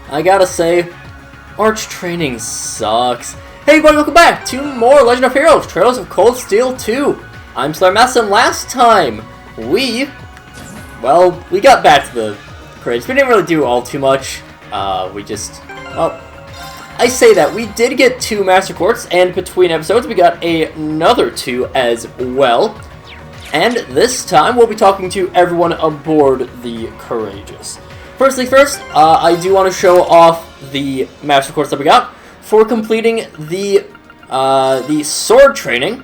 I gotta say, arch training sucks. Hey everybody, welcome back to more Legend of Heroes, Trails of Cold Steel 2. I'm SlayerMathis, and last time, we got back to the crates. We didn't really do all too much. I say that, we did get 2 Master Quartz, and between episodes we got another 2 as well. And this time we'll be talking to everyone aboard the Courageous. First, I do want to show off the Master Quartz that we got. For completing the sword training,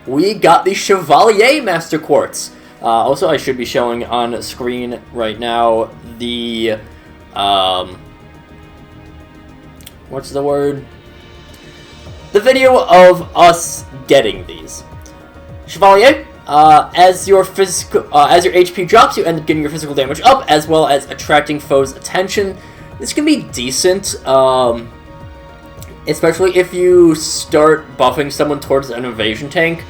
we got the Chevalier Master Quartz. Also, I should be showing on screen right now the, what's the word? The video of us getting these. Chevalier, as your HP drops, you end up getting your physical damage up, as well as attracting foes' attention. This can be decent, especially if you start buffing someone towards an evasion tank.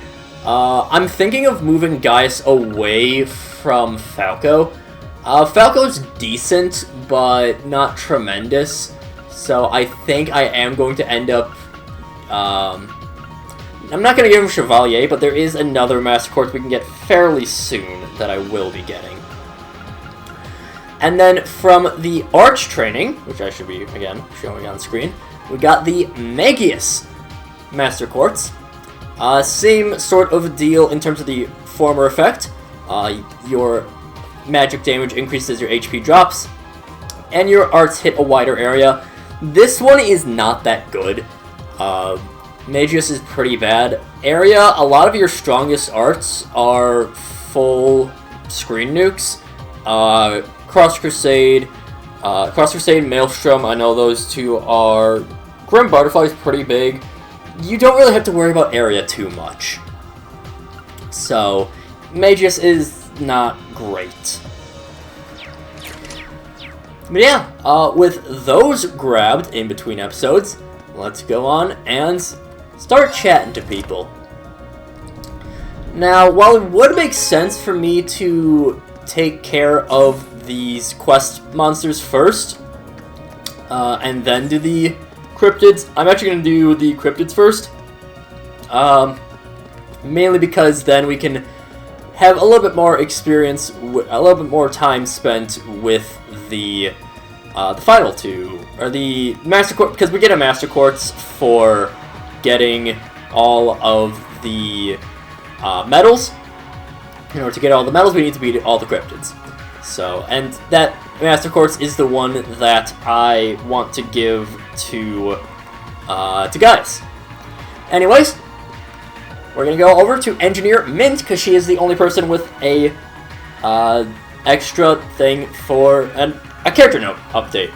I'm thinking of moving Gaius away from Falco. Falco's decent, but not tremendous. So I think I am going to end up... I'm not going to give him Chevalier, but there is another Master Quartz we can get fairly soon that I will be getting. And then from the Arch training, which I should be, again, showing on screen, we got the Magius Master Quartz. Same sort of deal in terms of the former effect. Your magic damage increases as your HP drops, and your arts hit a wider area. This one is not that good. Magius is pretty bad. Area, a lot of your strongest arts are full screen nukes. Cross Crusade, Maelstrom, I know those two are... Grim Butterfly is pretty big. You don't really have to worry about area too much. So, Magius is not great. But yeah, with those grabbed in between episodes, let's go on and start chatting to people. Now, while it would make sense for me to take care of these quest monsters first, and then do the cryptids, I'm actually going to do the cryptids first. Mainly because then we can have a little bit more experience, a little bit more time spent with the final 2, or the Master Quartz, because we get a Master Quartz for getting all of the medals. In order to get all the medals, we need to beat all the cryptids. So, and that Master Quartz is the one that I want to give to Gaius. Anyways, we're gonna go over to Engineer Mint, because she is the only person with a extra thing for a character note update.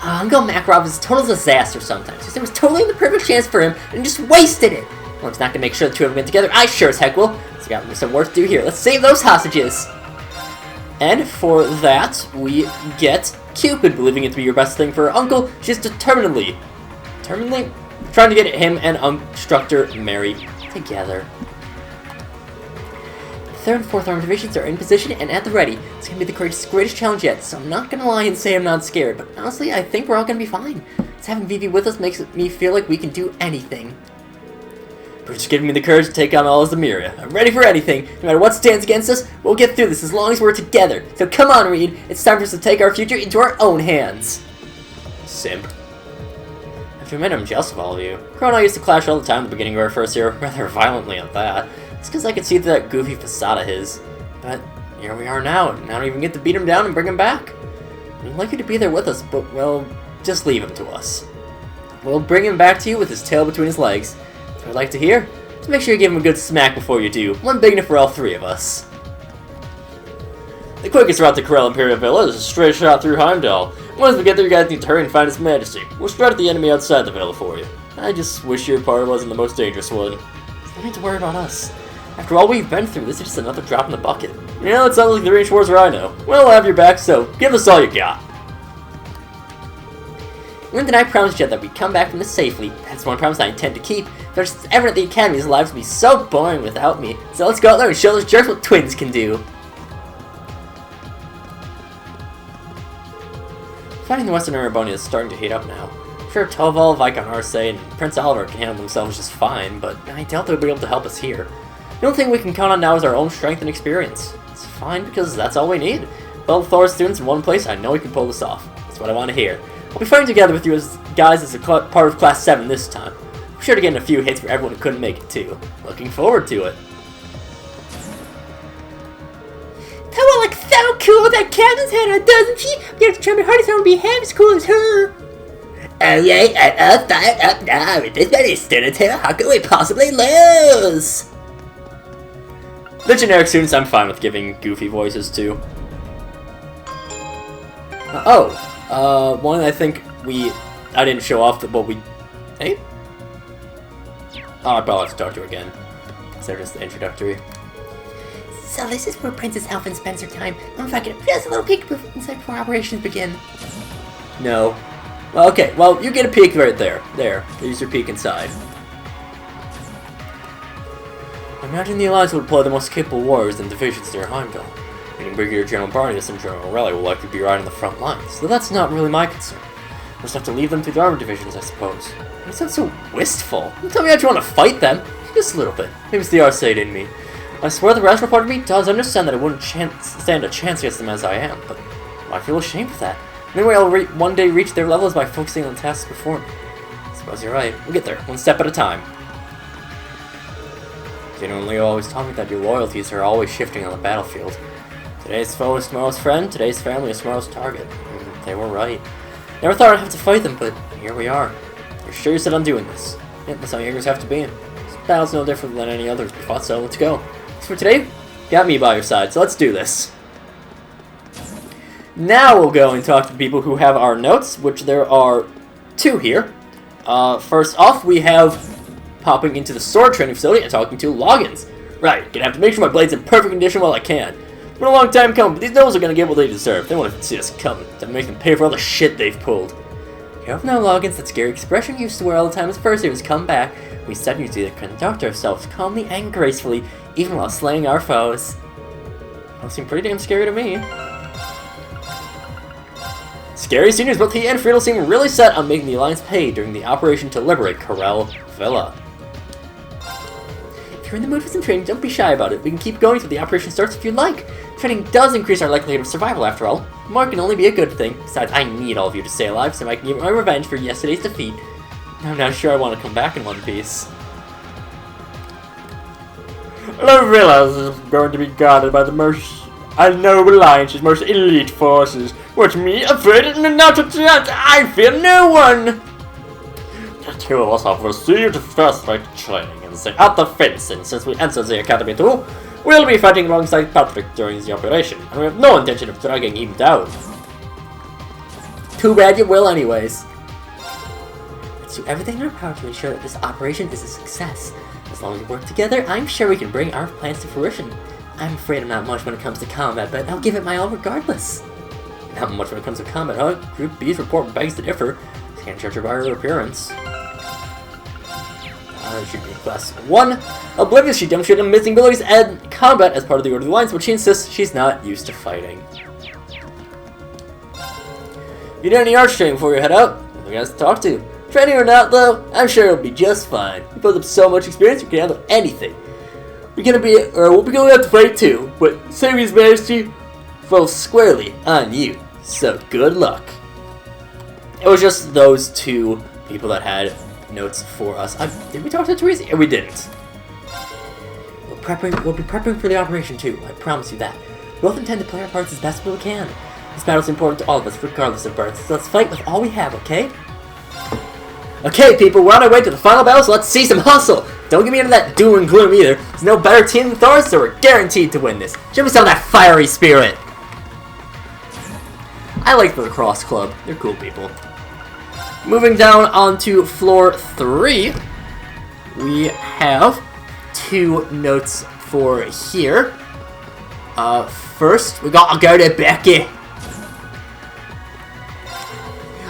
Uncle Makarov is a total disaster sometimes, because there was totally the perfect chance for him, and just wasted it. Well, he's not gonna make sure the two of them get together. I sure as heck will. So we got some work to do here. Let's save those hostages. And for that, we get Cupid, believing it to be your best thing for her uncle. She's determinedly trying to get him and Instructor married together. The 3rd and 4th Armed Divisions are in position and at the ready. It's going to be the greatest challenge yet, so I'm not going to lie and say I'm not scared, but honestly, I think we're all going to be fine. Just having Vivi with us makes me feel like we can do anything. For just giving me the courage to take on all of Zamiria. I'm ready for anything. No matter what stands against us, we'll get through this as long as we're together. So come on, Reed. It's time for us to take our future into our own hands. Simp. After a minute, I'm jealous of all of you. Crow and I used to clash all the time at the beginning of our first year, rather violently at that. It's because I could see through that goofy facade of his. But here we are now, and I don't even get to beat him down and bring him back. We'd like you to be there with us, but, well, just leave him to us. We'll bring him back to you with his tail between his legs. I'd like to hear. So make sure you give him a good smack before you do. One big enough for all 3 of us. The quickest route to Corel Imperial Villa is a straight shot through Heimdall. Once we get there, you guys need to hurry and find His Majesty. We'll strike at the enemy outside the villa for you. I just wish your part wasn't the most dangerous one. You don't need to worry about us. After all we've been through, this is just another drop in the bucket. You know, it sounds like the range wars where I know. We'll have your back, so give us all you got. Wind and I promised you that we'd come back from this safely. That's one promise I intend to keep. It's evident the Academy's lives would be so boring without me. So let's go out there and show those jerks what twins can do. Fighting the Western Arabonia is starting to heat up now. I'm sure Toval, Viscount Arce, and Prince Oliver can handle themselves just fine, but I doubt they'll be able to help us here. The only thing we can count on now is our own strength and experience. It's fine because that's all we need. With all the Thor students in one place, I know we can pull this off. That's what I want to hear. I'll be fighting together with you guys as a part of Class 7 this time. I'm sure to get in a few hits for everyone who couldn't make it too. Looking forward to it. That will look so cool with that captain's hat on, doesn't she? I'm gonna try my hardest to be half as cool as her. Alright, I'm all fired up now. With this many students here, how could we possibly lose? The generic students I'm fine with giving goofy voices to. One I think I didn't show off what we... Hey? Oh, I probably have to talk to her again. Because they're just the introductory. So this is where Princess Elfin spends her time. I'm fucking just a little peek inside before operations begin. No. Well, okay, well, you get a peek right there. There's your peek inside. I imagine the Alliance would deploy the most capable warriors and divisions near Heimdall. Meaning Brigadier General Barnius and General Raleigh will likely be right on the front lines, so that's not really my concern. We'll just have to leave them to the armor divisions, I suppose. You sound so wistful. You tell me I want to fight them. Just a little bit. Maybe it's the Arcade in me. I swear the rational part of me does understand that I wouldn't stand a chance against them as I am, but I feel ashamed of that. The only way I'll one day reach their level is by focusing on the tasks before me. I suppose you're right. We'll get there, one step at a time. Gino and Leo always taught me that your loyalties are always shifting on the battlefield. Today's foe is tomorrow's friend, today's family is tomorrow's target. And they were right. Never thought I'd have to fight them, but here we are. You're sure you said on doing this? Yeah, that's how Jaegers have to be. This battle's no different than any others we fought, so let's go. So for today, you got me by your side, so let's do this. Now we'll go and talk to people who have our notes, which there are 2 here. First off, we have popping into the sword training facility and talking to Loggins. Right, gonna have to make sure my blade's in perfect condition while I can. It's been a long time coming, but these nobles are gonna get what they deserve. They won't even see us coming. To make them pay for all the shit they've pulled. Careful now, Loggins. That scary expression you used to wear all the time as first years come back. We said you to conduct ourselves calmly and gracefully, even while slaying our foes. That seemed pretty damn scary to me. Scary seniors, both he and Friedel seem really set on making the Alliance pay during the operation to liberate Corel Villa. If you're in the mood for some training, don't be shy about it. We can keep going till the operation starts if you'd like. Training does increase our likelihood of survival, after all. More can only be a good thing. Besides, I need all of you to stay alive so I can get my revenge for yesterday's defeat. I'm not sure I want to come back in one piece. The villa is going to be guarded by the most noble Alliance's most elite forces. What's me afraid of not a chance? I fear no one! The 2 of us have received first-rate training in the other fencing since we entered the academy too. We'll be fighting alongside Patrick during the operation, and we have no intention of dragging him down. Too bad you will anyways. Let's do everything in our power to ensure that this operation is a success. As long as we work together, I'm sure we can bring our plans to fruition. I'm afraid I'm not much when it comes to combat, but I'll give it my all regardless. Not much when it comes to combat, huh? Group B's report begs to differ. Can't judge her by her appearance. She should be class 1. Oblivious, she demonstrated amazing abilities and combat as part of the Order of the Alliance, but she insists she's not used to fighting. You did any arts training before you head out? We got to talk to. Training or not, though, I'm sure it'll be just fine. You built up so much experience, you can handle anything. We'll be going out to fight too, but saving His Majesty falls squarely on you. So good luck. It was just those 2 people that had notes for us. Did we talk to Teresa? Yeah, we didn't. We'll be prepping for the operation too, I promise you that. We both intend to play our parts as best we can. This battle's important to all of us, regardless of birth, so let's fight with all we have, okay? Okay, people, we're on our way to the final battle, so let's see some hustle! Don't get me into that doom and gloom either. There's no better team than Thor, so we're guaranteed to win this. Show me some of that fiery spirit! I like the Lacrosse Club. They're cool people. Moving down onto floor 3, we have 2 notes for here. First, we gotta go to Becky.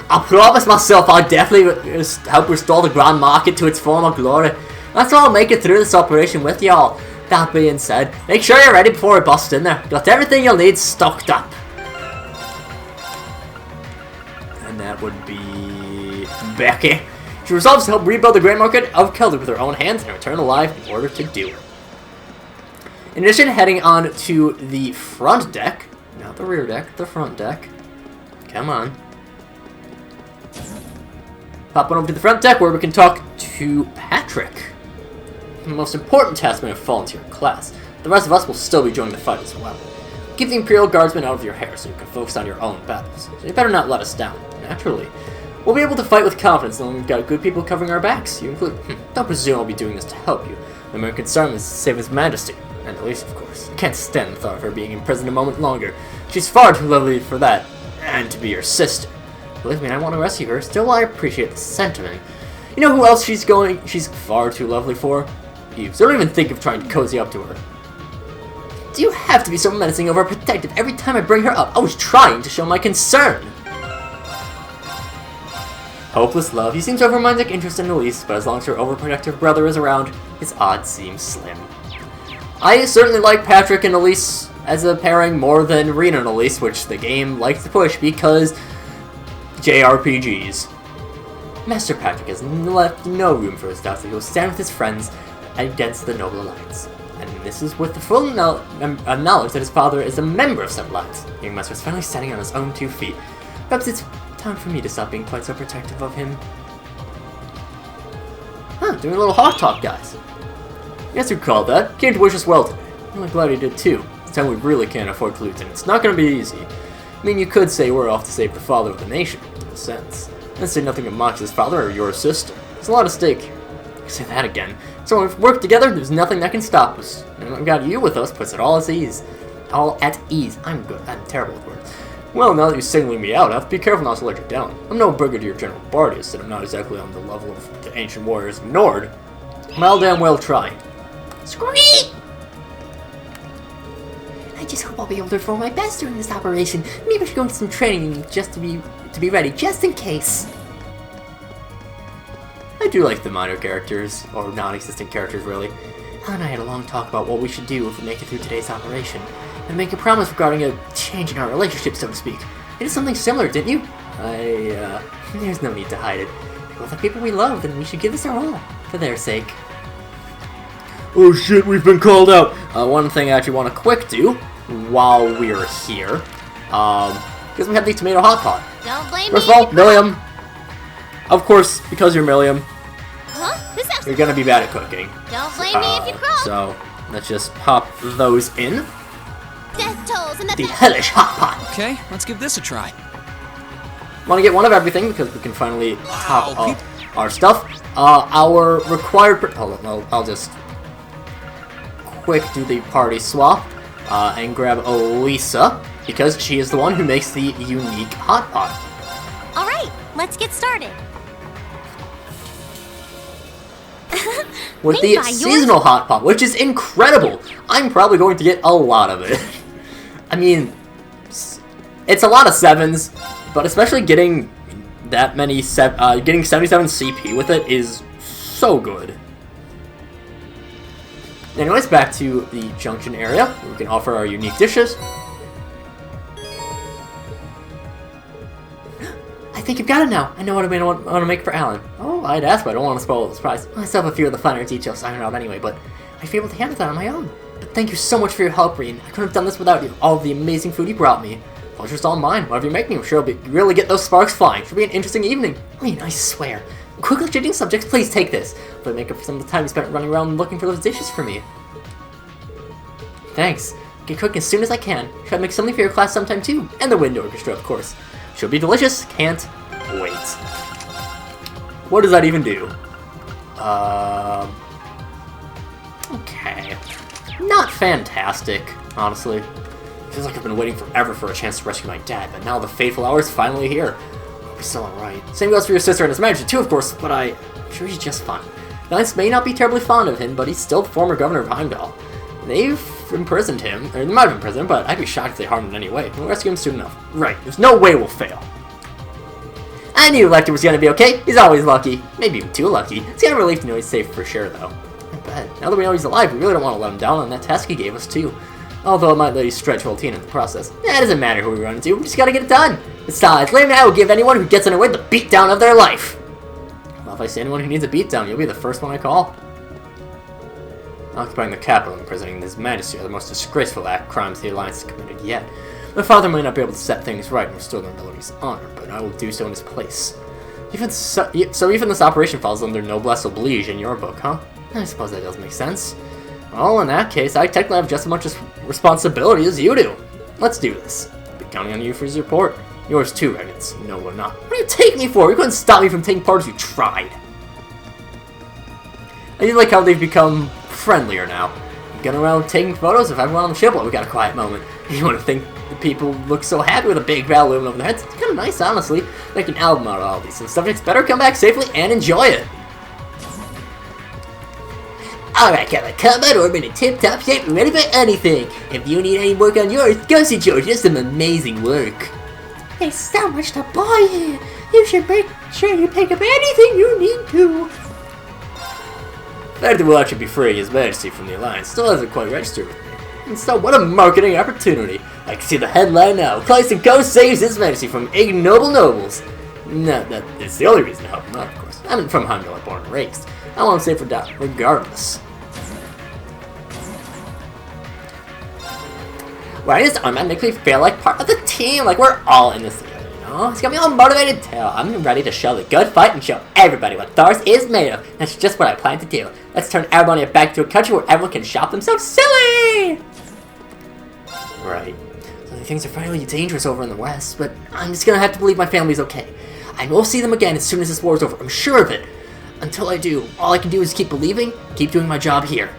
I promise myself I'll definitely help restore the Grand Market to its former glory. That's why I'll make it through this operation with y'all. That being said, make sure you're ready before we bust in there. Got everything you'll need stocked up. would be Becky. She resolves to help rebuild the Grand Market of Kelder with her own hands and return alive in order to do it. In addition, heading on to the front deck, not the rear deck, the front deck. Come on. Pop on over to the front deck where we can talk to Patrick. The most important task may have fallen to your class. The rest of us will still be joining the fight as well. Keep the Imperial Guardsmen out of your hair so you can focus on your own battles. So you better not let us down, naturally. We'll be able to fight with confidence knowing we've got good people covering our backs. You include. Don't presume I'll be doing this to help you. My main concern is to save His Majesty. And Elise, of course. I can't stand the thought of her being imprisoned a moment longer. She's far too lovely for that. And to be your sister. Believe me, I want to rescue her. Still, I appreciate the sentiment. You know who else she's far too lovely for? You. So don't even think of trying to cozy up to her. Do you have to be so menacing overprotective every time I bring her up? I was trying to show my concern. Hopeless love. He seems to have romantic interest in Elise, but as long as her overprotective brother is around, his odds seem slim. I certainly like Patrick and Elise as a pairing more than Rena and Elise, which the game likes to push because JRPGs. Master Patrick has left no room for his doubts that he will stand with his friends against the Noble Alliance. And this is with the full knowledge that his father is a member of said alliance. Young Master is finally standing on his own 2 feet. Perhaps it's time for me to stop being quite so protective of him. Doing a little hot talk, guys. Yes, you called that. Came to wish us well today. I'm really glad he did too. This time we really can't afford to lose, and it's not going to be easy. I mean, you could say we're off to save the father of the nation, in a sense. And say nothing of Mox's father or your sister. There's a lot at stake here. I say that again. So when we work together, there's nothing that can stop us. And I've got you with us, puts it all at ease. All at ease. I'm terrible with words. Well, now that you're singling me out, I have to be careful not to let you down. I'm no Brigadier General Bardius, and I'm not exactly on the level of the ancient warriors of Nord. But I'll damn well try. Scream! I just hope I'll be able to perform my best during this operation. Maybe I should go into some training just to be ready, just in case. I do like the minor characters, or non-existent characters, really. Alan and I had a long talk about what we should do if we make it through today's operation, and make a promise regarding a change in our relationship, so to speak. You did something similar, didn't you? There's no need to hide it. With the people we love, then we should give this our all, for their sake. Oh shit, we've been called out! One thing I actually want to quick do, while we're here, because we have the tomato hot pot. Don't blame First me. of all, Milliam. Of course, because you're Milliam, Huh? you're gonna be bad at cooking. Don't blame me if you crawl. So, let's just pop those in. Death tolls and The hellish hot pot! Okay, let's give this a try. Want to get one of everything because we can finally top up our stuff. Our required... Hold on, I'll just quick do the party swap and grab Elisa because she is the one who makes the unique hot pot. All right, let's get started. With Think the by yours. seasonal hot pot, which is incredible. I'm probably going to get a lot of it. I mean, it's a lot of 7s, but especially getting that many, getting 77 CP with it is so good. Anyways, back to the junction area, where we can offer our unique dishes. I think you've got it now. I know what I want to make for Alan. Oh, I'd ask, but I don't want to spoil the surprise. I still have a few of the finer details ironed out anyway, but I'd be able to handle that on my own. But thank you so much for your help, Reen. I couldn't have done this without you. All of the amazing food you brought me. Pleasure's all mine. Whatever you make me, I'm sure it'll really get those sparks flying. Should be an interesting evening. Reen, I swear. Quickly changing subjects, please take this. But make up for some of the time you spent running around looking for those dishes for me. Thanks. Get cooking as soon as I can. Try to make something for your class sometime too. And the wind orchestra, of course. Should be delicious. Can't wait. What does that even do? Okay. Not fantastic, honestly. Feels like I've been waiting forever for a chance to rescue my dad, but now the fateful hour is finally here. Hope he's still alright. Same goes for your sister and his marriage too, of course, but I'm sure he's just fine. The Knights may not be terribly fond of him, but he's still the former governor of Heimdall. They've imprisoned him, or they might have imprisoned him, but I'd be shocked if they harmed him in any way. We'll rescue him soon enough. Right, there's no way we'll fail. I knew Lecter was gonna be okay. He's always lucky. Maybe even too lucky. It's kind of a relief to know he's safe for sure, though. I bet. Now that we know he's alive, we really don't want to let him down on that task he gave us, too. Although it might let you stretch whole team in the process. It doesn't matter who we run into, we just gotta get it done. Besides, Lame and I will give anyone who gets in our way the beatdown of their life. Well, if I see anyone who needs a beatdown, you'll be the first one I call. Occupying the capital and imprisoning His Majesty are the most disgraceful crimes the Alliance has committed yet. My father may not be able to set things right and restore the nobility's honor, but I will do so in his place. So even this operation falls under noblesse oblige in your book, huh? I suppose that does make sense. Well, in that case, I technically have just as much responsibility as you do. Let's do this. I'll be counting on you for his report. Yours too, Regnants. No, we're not. What do you take me for? You couldn't stop me from taking part if you tried. I do like how they've become friendlier now. Going around taking photos of everyone on the ship while we got a quiet moment. You want to think the people look so happy with a big bell looming over their heads? It's kind of nice, honestly. Make an album out of all these, and subjects better come back safely and enjoy it. Alright, come on, Orban in tip-top shape and ready for anything. If you need any work on yours, go see George. There's some amazing work. There's so much to buy here. You should make sure you pick up anything you need to. The fact that we'll actually be freeing His Majesty from the Alliance still hasn't quite registered with me. And so, what a marketing opportunity! I can see the headline now. Clayson Co. saves His Majesty from ignoble nobles. No, that is the only reason to help him out, of course. I'm from Heimdall, born and raised. I want him safe for doubt, regardless. Why does Armand make me feel like part of the team? Like we're all in this together, you know? It's got me all motivated too. I'm ready to show the good fight and show everybody what Thars is made of. That's just what I plan to do. Let's turn Arabonia back to a country where everyone can shop themselves silly! Right. So things are finally dangerous over in the west, but I'm just gonna have to believe my family's okay. I will see them again as soon as this war's over. I'm sure of it. Until I do, all I can do is keep believing, keep doing my job here.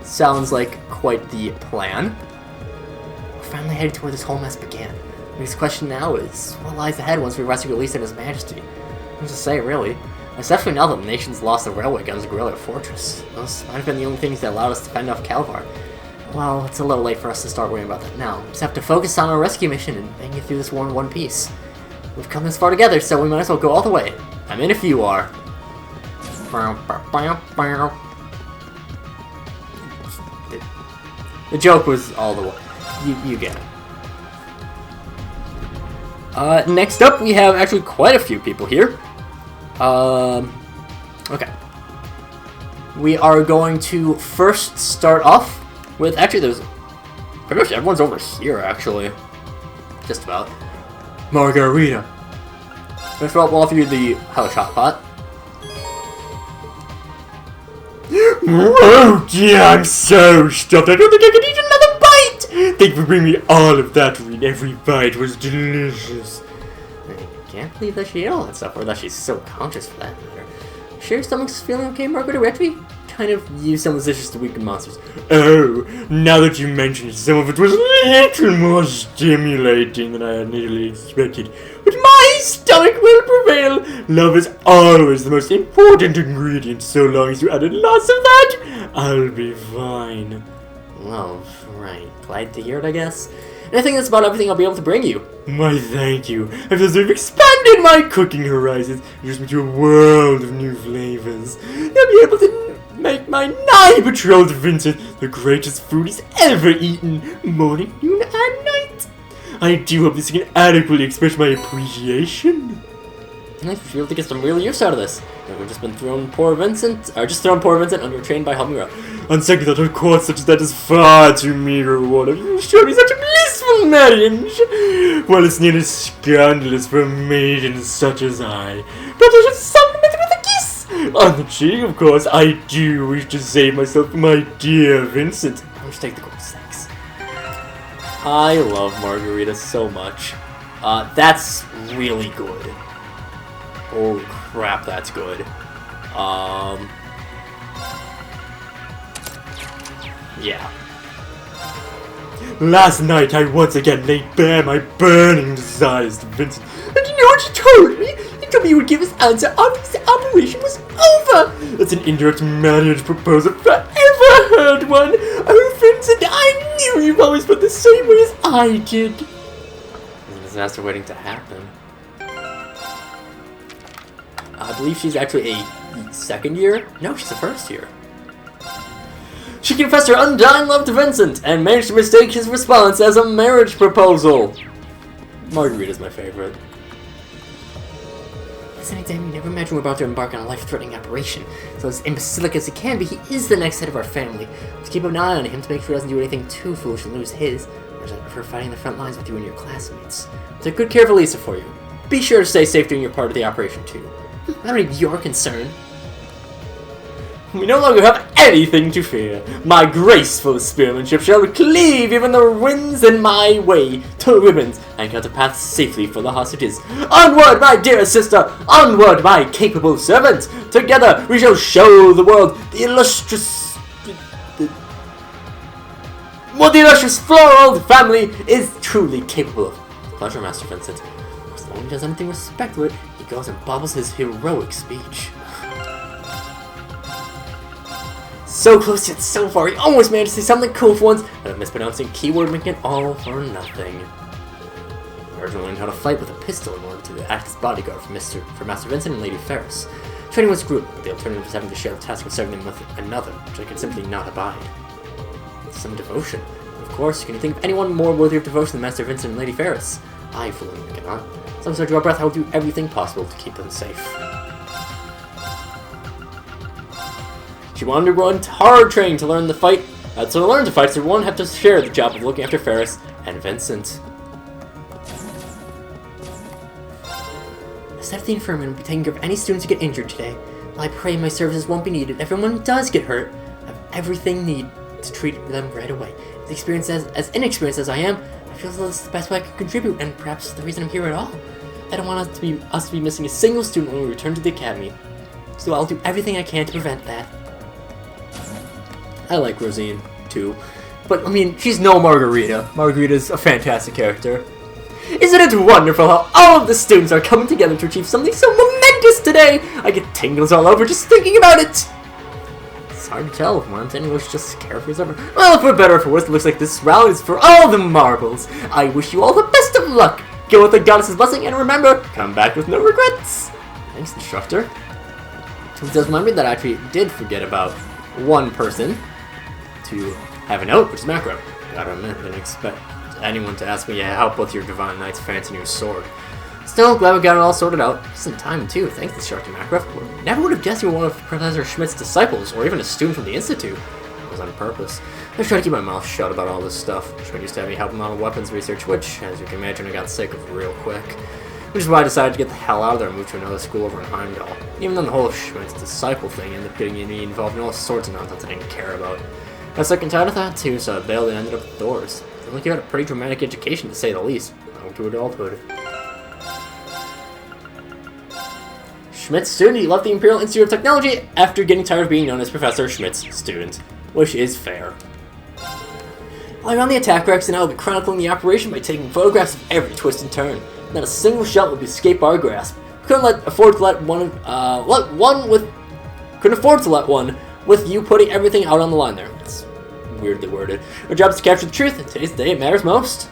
Sounds like quite the plan. We're finally headed to where this whole mess began. The next question now is, what lies ahead once we rescue Elise and His Majesty? Who's to say, really? Especially now that the nation's lost the railway guns and guerrilla fortress. Those might have been the only things that allowed us to fend off Calvar. Well, it's a little late for us to start worrying about that now. We just have to focus on our rescue mission and bang it through this war in one piece. We've come this far together, so we might as well go all the way. I'm in if you are. The joke was all the way. You get it. Next up, we have actually quite a few people here. Okay. We are going to first start off with, actually there's, pretty much everyone's over here, actually. Just about. Margarita. First of all, we'll offer you the hellish hot pot. Oh dear, I'm so stuffed. I don't think I can eat another bite. Thank you for bringing me all of that, Reed. Every bite was delicious. I can't believe that she ate all that stuff, or that she's so conscious for that matter. Sure, your stomach's feeling okay, Margaret Retby? Kind of use some of this dishes to weaken monsters. Oh, now that you mention it, some of it was a little more stimulating than I had initially expected. But my stomach will prevail. Love is always the most important ingredient. So long as you added lots of that, I'll be fine. Love, right. Glad to hear it, I guess. And I think that's about everything I'll be able to bring you. Why, thank you. I feel as if you've expanded my cooking horizons. Introduced me to a world of new flavors. I'll be able to make my nigh-betrothed Vincent the greatest food he's ever eaten, morning, noon, and night. I do hope this can adequately express my appreciation. I feel to get some real use out of this. We've just been thrown poor Vincent, or just thrown poor Vincent under a train by Hamura. On second thought, a court such as that is far too meager a reward. You showed me such a blissful marriage. While it's nearly scandalous for a maiden such as I. But I should supplement it with a kiss. On the cheek, of course. I do wish to save myself for my dear Vincent. I'll just take the course, thanks. I love margarita so much. That's really good. Holy crap, that's good. Yeah. Last night I once again laid bare my burning desires to Vincent. And you know what he told me? He told me he would give his answer after this operation was over. That's an indirect marriage proposal if I ever heard one. Oh, Vincent, I knew you've always felt the same way as I did. There's a disaster waiting to happen. I believe she's actually a second year? No, she's a first year. She confessed her undying love to Vincent and managed to mistake his response as a marriage proposal. Margarita's my favorite. Lieutenant Dan, we never imagined we're about to embark on a life-threatening operation. So as imbecilic as he can be, he is the next head of our family. Let's keep an eye on him to make sure he doesn't do anything too foolish and lose his. Whereas I prefer fighting the front lines with you and your classmates. Take good care of Elisa for you. Be sure to stay safe during your part of the operation too. I don't need your concern. We no longer have anything to fear. My graceful spearmanship shall cleave even the winds in my way to ribbons and cut a path safely for the hostages. Onward, my dear sister! Onward, my capable servant! Together we shall show the world the illustrious... what the illustrious floral family is truly capable of. Pleasure, Master Vincent. As long as he does anything respectful, he goes and bubbles his heroic speech. So close yet so far, he almost managed to say something cool for once, and a mispronouncing keyword making it all for nothing. Arjun learned how to fight with a pistol in order to act as bodyguard for Master Vincent and Lady Ferris. Training was grueling, but the alternative was having to share the task of serving them with another, which I could simply not abide. Some devotion. Of course, can you think of anyone more worthy of devotion than Master Vincent and Lady Ferris? I fully cannot. As long as I draw breath, I will do everything possible to keep them safe. She wanted to run hard training to learn the fight. So to learn to fight, so everyone had to share the job of looking after Ferris and Vincent. Instead of the infirmary, will be taking care of any students who get injured today. While I pray my services won't be needed, if everyone does get hurt, I have everything needed to treat them right away. As inexperienced as I am, I feel as though this is the best way I can contribute, and perhaps the reason I'm here at all. I don't want us to be missing a single student when we return to the academy, so I'll do everything I can to prevent that. I like Rosine, too. But, I mean, she's no Margarita. Margarita's a fantastic character. Isn't it wonderful how all of the students are coming together to achieve something so momentous today? I get tingles all over just thinking about it. It's hard to tell if Montaigne was just carefree as ever. Well, for better or for worse, it looks like this rally is for all the marbles. I wish you all the best of luck. Go with the goddess's blessing, and remember, come back with no regrets. Thanks, instructor. It does remind me that I actually did forget about one person to have a note, which is Macro. Gotta admit, didn't expect anyone to ask me to help with your Divine Knight's fancy new sword. Still, glad we got it all sorted out. Just in time, too. Thanks, Instructor Macro. Never would have guessed you were one of Professor Schmidt's disciples, or even a student from the Institute. It was on purpose. I was trying to keep my mouth shut about all this stuff. Schmidt used to have me help him out with weapons research, which, as you can imagine, I got sick of real quick. Which is why I decided to get the hell out of there and move to another school over in Heimdall. Even though the whole Schmidt's disciple thing ended up getting me involved in all sorts of nonsense I didn't care about. I was sick and tired of that too, so I bailed and ended up at doors. I think you had a pretty dramatic education, to say the least. Welcome to adulthood. Schmidt's student, he left the Imperial Institute of Technology after getting tired of being known as Professor Schmidt's student. Which is fair. While you're on the attack racks, and I will be chronicling the operation by taking photographs of every twist and turn. Not a single shot will escape our grasp. We couldn't afford to let one with you putting everything out on the line there. It's weirdly worded. Our job is to capture the truth, and today's the day it matters most.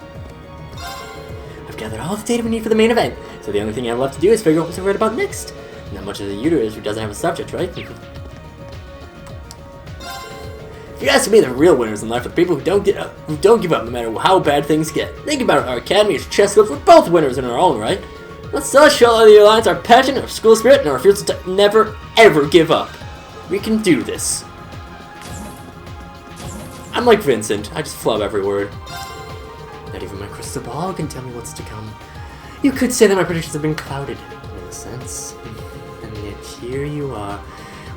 I've gathered all the data we need for the main event, so the only thing I have left to do is figure out what to write about next. Not much of the uterus who doesn't have a subject, right? If you ask me, the real winners in life are people who don't give up no matter how bad things get. Think about it, our academy is chess clubs. We're both winners in our own right. Let's show the Alliance our passion, our school spirit, and our refusal to never, ever give up. We can do this. I'm like Vincent. I just flub every word. Not even my crystal ball can tell me what's to come. You could say that my predictions have been clouded, in a sense. And yet here you are,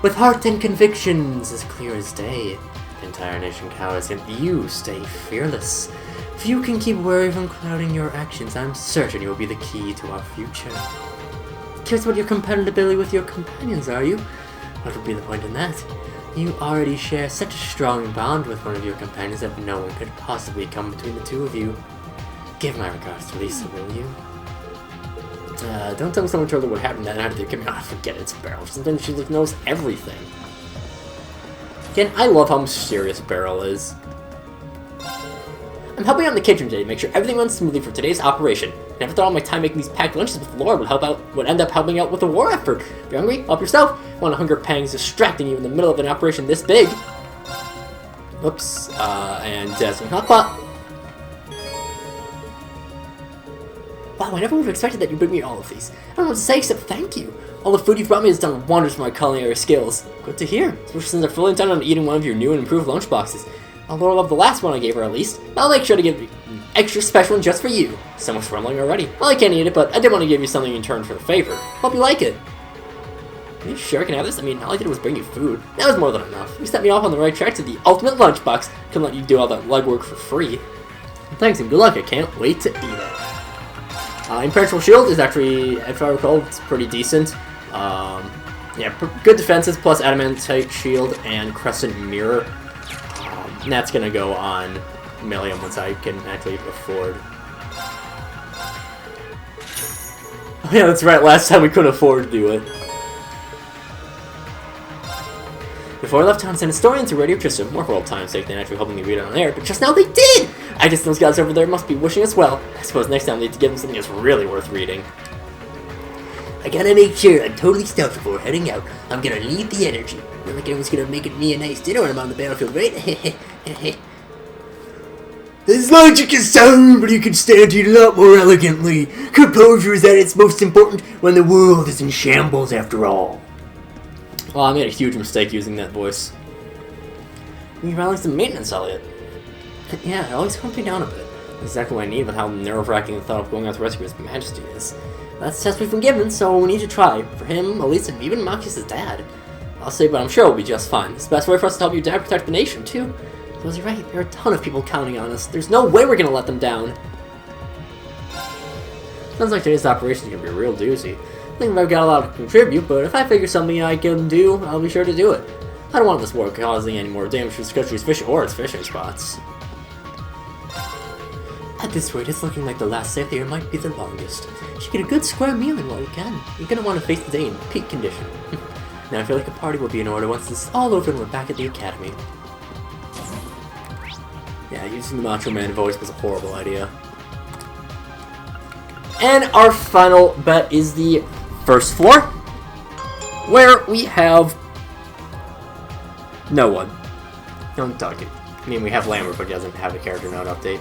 with heart and convictions as clear as day. The entire nation cowers, yet you stay fearless. If you can keep worry from clouding your actions, I'm certain you will be the key to our future. Curious what your compatibility with your companions, are you? What would be the point in that? You already share such a strong bond with one of your companions that no one could possibly come between the two of you. Give my regards to Lisa, will you? Don't tell me someone told her what happened that night. Give me, forget it, it's Beryl. Sometimes she knows everything. Again, I love how mysterious Beryl is. I'm helping out in the kitchen today to make sure everything runs smoothly for today's operation. I never thought all my time making these packed lunches with Laura would end up helping out with the war effort. If you're hungry, help yourself. Want a hunger pangs distracting you in the middle of an operation this big. Oops, and some hot pot. Wow, I never would have expected that you'd bring me all of these. I don't know what to say except thank you. All the food you've brought me has done wonders for my culinary skills. Good to hear, especially since I'm fully intent on eating one of your new and improved lunchboxes. Although I love the last one I gave her at least, I'll make sure to give you an extra special one just for you. So much rumbling already. Well, I can't eat it, but I did want to give you something in return for the favor. Hope you like it. Are you sure I can have this? I mean, all I did was bring you food. That was more than enough. You set me off on the right track to the ultimate lunchbox. Couldn't let you do all that legwork for free. Thanks and good luck. I can't wait to eat it. Impenetrable Shield is actually, if I recall, it's pretty decent. Yeah, good defenses plus Adamantite Shield and Crescent Mirror. And that's gonna go on Millium once I can actually afford. Oh yeah, that's right, last time we couldn't afford to do it. Before I left town, sent historians to Radio Tristan, more for old time's sake than actually hoping to read it on air, but just now they did! I guess those guys over there must be wishing us well. I suppose next time we need to give them something that's really worth reading. I gotta make sure I'm totally stuffed before heading out. I'm gonna need the energy. Not like anyone's gonna make me a nice dinner when I'm on the battlefield, right? There's logic is sound, but you can stand it a lot more elegantly. Composure is at its most important when the world is in shambles after all. Well, I made a huge mistake using that voice. You're rallying some maintenance, Elliot. Yeah, it always calms me down a bit. That's exactly what I need with how nerve-wracking the thought of going out to rescue His Majesty is. That's the test we've been given, so we need to try. For him, Elise, and even Marcus's dad. I'll say, but I'm sure we'll be just fine. It's the best way for us to help your dad protect the nation, too. Because you're right, there are a ton of people counting on us. There's no way we're gonna let them down. Sounds like today's operation is gonna be a real doozy. I think I've got a lot to contribute, but if I figure something I can do, I'll be sure to do it. I don't want this war causing any more damage to this country's fish or its fishing spots. At this rate, it's looking like the last day of the year might be the longest. You should get a good square meal in while you can. You're gonna want to face the day in peak condition. Now I feel like a party will be in order once this is all over and we're back at the academy. Yeah, using the Macho Man voice was a horrible idea. And our final bet is the first floor, where we have no one. Don't talk it. I mean, we have Lambert, but he doesn't have a character note update.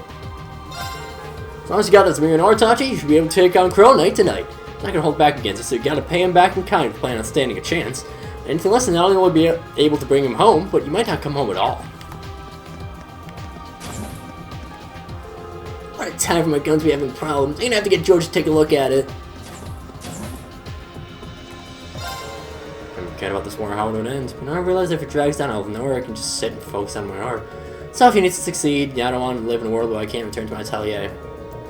As long as you got this Mir and Oritachi, you should be able to take on Crow Knight tonight. Not gonna hold back against you, so you gotta pay him back in kind if you plan on standing a chance. Anything less than not only will be able to bring him home, but you might not come home at all. What a time for my guns to be having problems. I'm gonna have to get George to take a look at it. I'm forget about this war and how it would end, but now I realize if it drags down out of nowhere, I can just sit and focus on my art. So if he needs to succeed, yeah, I don't want to live in a world where I can't return to my atelier.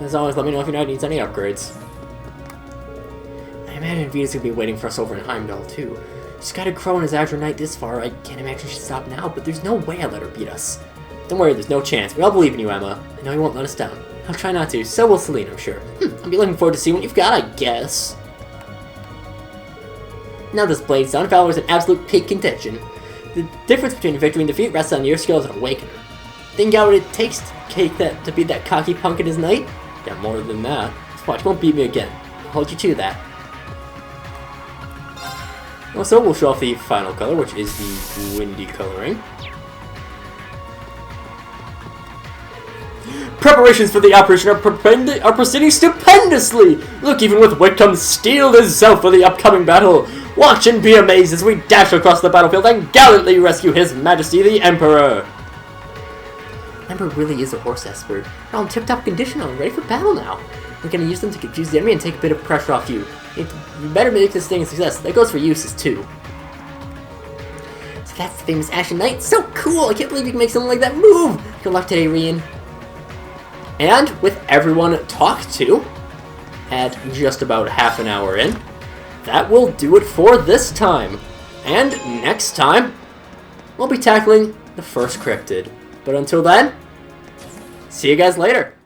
As always, let me know if your knight needs any upgrades. I imagine Vita's gonna be waiting for us over in Heimdall, too. She's got a Crow and his Azure Knight this far, I can't imagine she'd stop now, but there's no way I'll let her beat us. Don't worry, there's no chance. We all believe in you, Emma. I know you won't let us down. I'll try not to, so will Celine, I'm sure. I'll be looking forward to seeing what you've got, I guess. Now this Blade Sun Valor is an absolute peak contention. The difference between victory and defeat rests on your skill as an Awakener. Think out what it takes to beat that cocky punk and his knight? Yeah, more than that. Just watch, you won't beat me again. I'll hold you to that. Also, we'll show off the final color, which is the windy coloring. Preparations for the operation are proceeding stupendously! Look, even with Wickham steeled as self for the upcoming battle, watch and be amazed as we dash across the battlefield and gallantly rescue His Majesty the Emperor! Emperor really is a horse expert. We're all in tip-top condition and ready for battle now. We're gonna use them to confuse the enemy and take a bit of pressure off you. You better make this thing a success. That goes for uses too. So that's the famous Ashen Knight. So cool! I can't believe you can make something like that move! Good luck today, Rian. And with everyone talked to, at just about half an hour in, that will do it for this time. And next time, we'll be tackling the first cryptid. But until then, see you guys later.